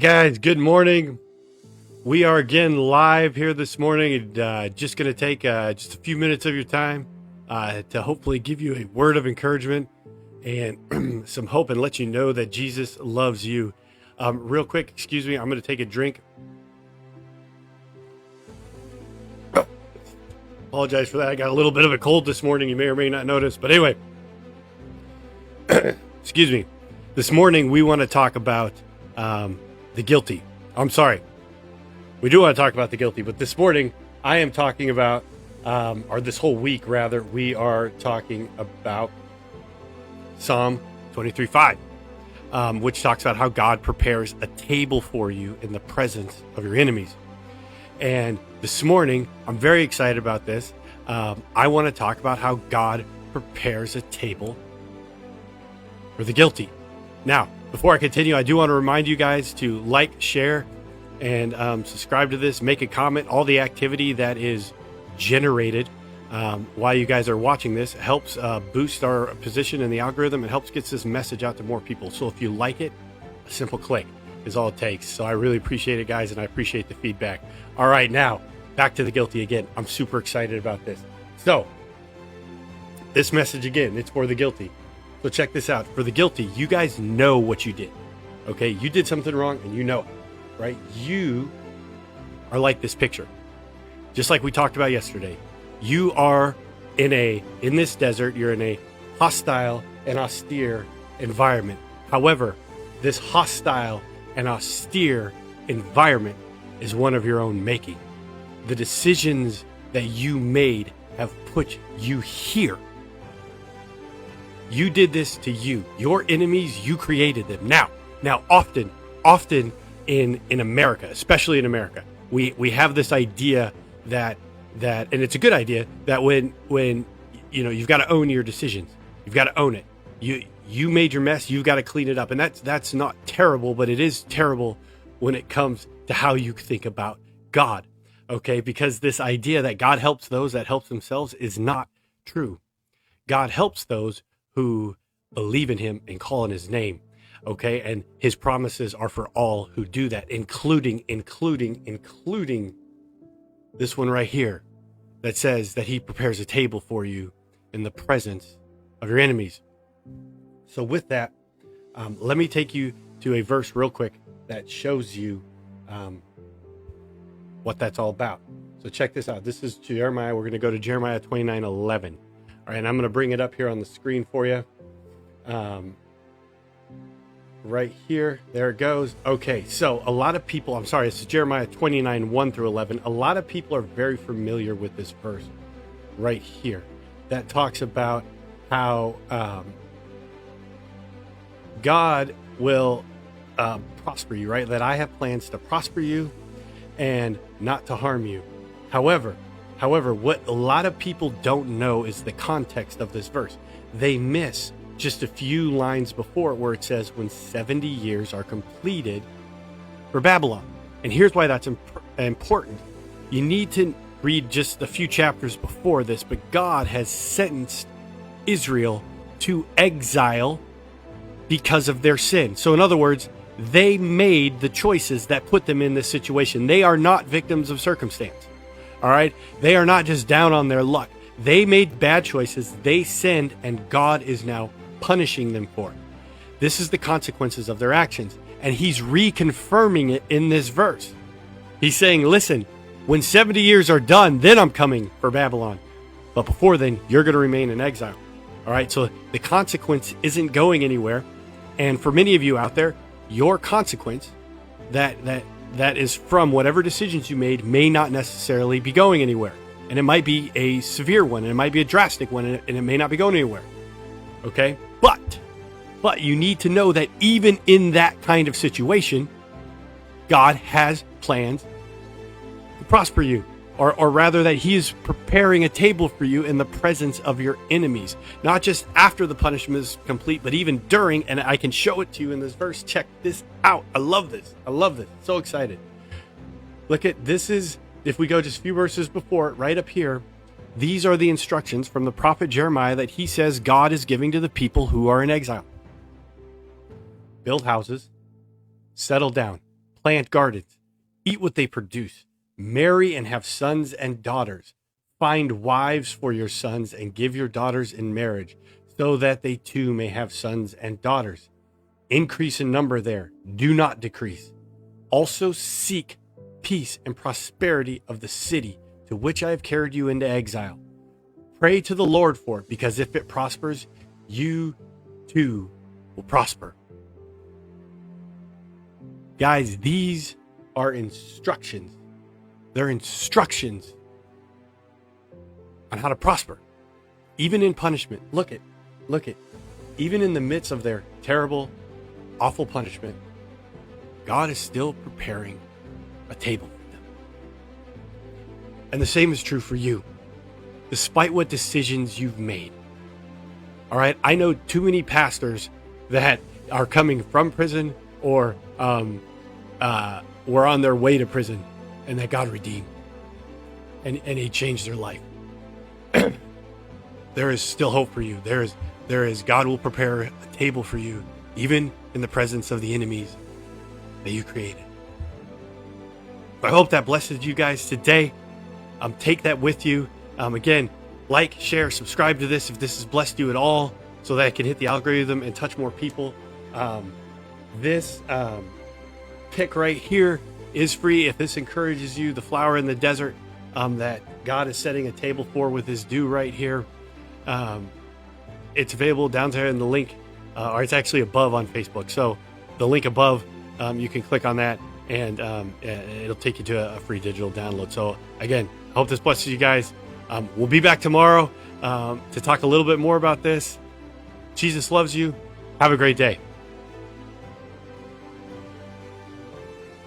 Guys, good morning. We are again live here this morning, and just going to take just a few minutes of your time to hopefully give you a word of encouragement and some hope and let you know that Jesus loves you. Real quick, excuse me, I'm going to take a drink. Apologize for that. I got a little bit of a cold this morning. You may or may not notice. But anyway, excuse me. This morning, we want to talk about the guilty. I'm sorry. We do want to talk about the guilty, but this morning I am talking about, or this whole week rather, we are talking about Psalm 23:5, which talks about how God prepares a table for you in the presence of your enemies. And this morning, I'm very excited about this. I want to talk about how God prepares a table for the guilty. Now, before I continue, I do want to remind you guys to like, share, and subscribe to this. Make a comment. All the activity that is generated while you guys are watching this helps boost our position in the algorithm. It helps get this message out to more people. So if you like it, a simple click is all it takes. So I really appreciate it, guys, and I appreciate the feedback. All right, now back to the guilty again. I'm super excited about this. So this message again, it's for the guilty. So check this out. For the guilty, you guys know what you did. Okay, you did something wrong and you know it, right? You are like this picture. Just like we talked about yesterday. You are in this desert, you're in a hostile and austere environment. However, this hostile and austere environment is one of your own making. The decisions that you made have put you here. You did this to you. Your enemies, you created them. Now, often in America, especially in America, we have this idea that, and it's a good idea, that when you know, you've got to own your decisions. You've got to own it. You made your mess, you've got to clean it up. And that's not terrible, but it is terrible when it comes to how you think about God. Okay? Because this idea that God helps those that help themselves is not true. God helps those who believe in him and call on his name. Okay. And his promises are for all who do that, including this one right here that says that he prepares a table for you in the presence of your enemies. So with that, let me take you to a verse real quick that shows you what that's all about. So check this out. This is Jeremiah. We're going to go to Jeremiah 29:11. All right, and I'm going to bring it up here on the screen for you. Right here. There it goes. Okay, so a lot of people, I'm sorry, this is Jeremiah 29:1-11. A lot of people are very familiar with this verse right here that talks about how God will prosper you, right? That I have plans to prosper you and not to harm you. However, what a lot of people don't know is the context of this verse. They miss just a few lines before where it says when 70 years are completed for Babylon. And here's why that's important. You need to read just a few chapters before this, but God has sentenced Israel to exile because of their sin. So in other words, they made the choices that put them in this situation. They are not victims of circumstance. All right. They are not just down on their luck. They made bad choices. They sinned, and God is now punishing them for it. This is the consequences of their actions. And he's reconfirming it in this verse. He's saying, listen, when 70 years are done, then I'm coming for Babylon. But before then, you're going to remain in exile. All right. So the consequence isn't going anywhere. And for many of you out there, your consequence that is from whatever decisions you made may not necessarily be going anywhere. And it might be a severe one, and it might be a drastic one, and it may not be going anywhere. Okay? But you need to know that even in that kind of situation, God has plans to prosper you. Or rather that he is preparing a table for you in the presence of your enemies. Not just after the punishment is complete, but even during. And I can show it to you in this verse. Check this out. I love this. So excited. Look at this is, if we go just a few verses before it, right up here, these are the instructions from the prophet Jeremiah that he says God is giving to the people who are in exile. Build houses, settle down, Plant gardens, eat what they produce, marry and have sons and daughters. Find wives for your sons and give your daughters in marriage, so that they too may have sons and daughters. Increase in number there, do not decrease. Also seek peace and prosperity of the city to which I have carried you into exile. Pray to the Lord for it, because if it prospers, you too will prosper. Guys, these are instructions. They're instructions on how to prosper, even in punishment. Look at, even in the midst of their terrible, awful punishment, God is still preparing a table for them. And the same is true for you, despite what decisions you've made. All right, I know too many pastors that are coming from prison or were on their way to prison, and that God redeemed and He changed their life. There is still hope for you. There is God will prepare a table for you, even in the presence of the enemies that you created. I hope that blesses you guys today. Take that with you. Again, like, share, subscribe to this if this has blessed you at all, so that it can hit the algorithm and touch more people. This pick right here is free. If this encourages you, the flower in the desert that God is setting a table for with His dew right here. It's available down there in the link, or it's actually above on Facebook. So the link above, you can click on that, and it'll take you to a free digital download. So again, I hope this blesses you guys. We'll be back tomorrow to talk a little bit more about this. Jesus loves you. Have a great day.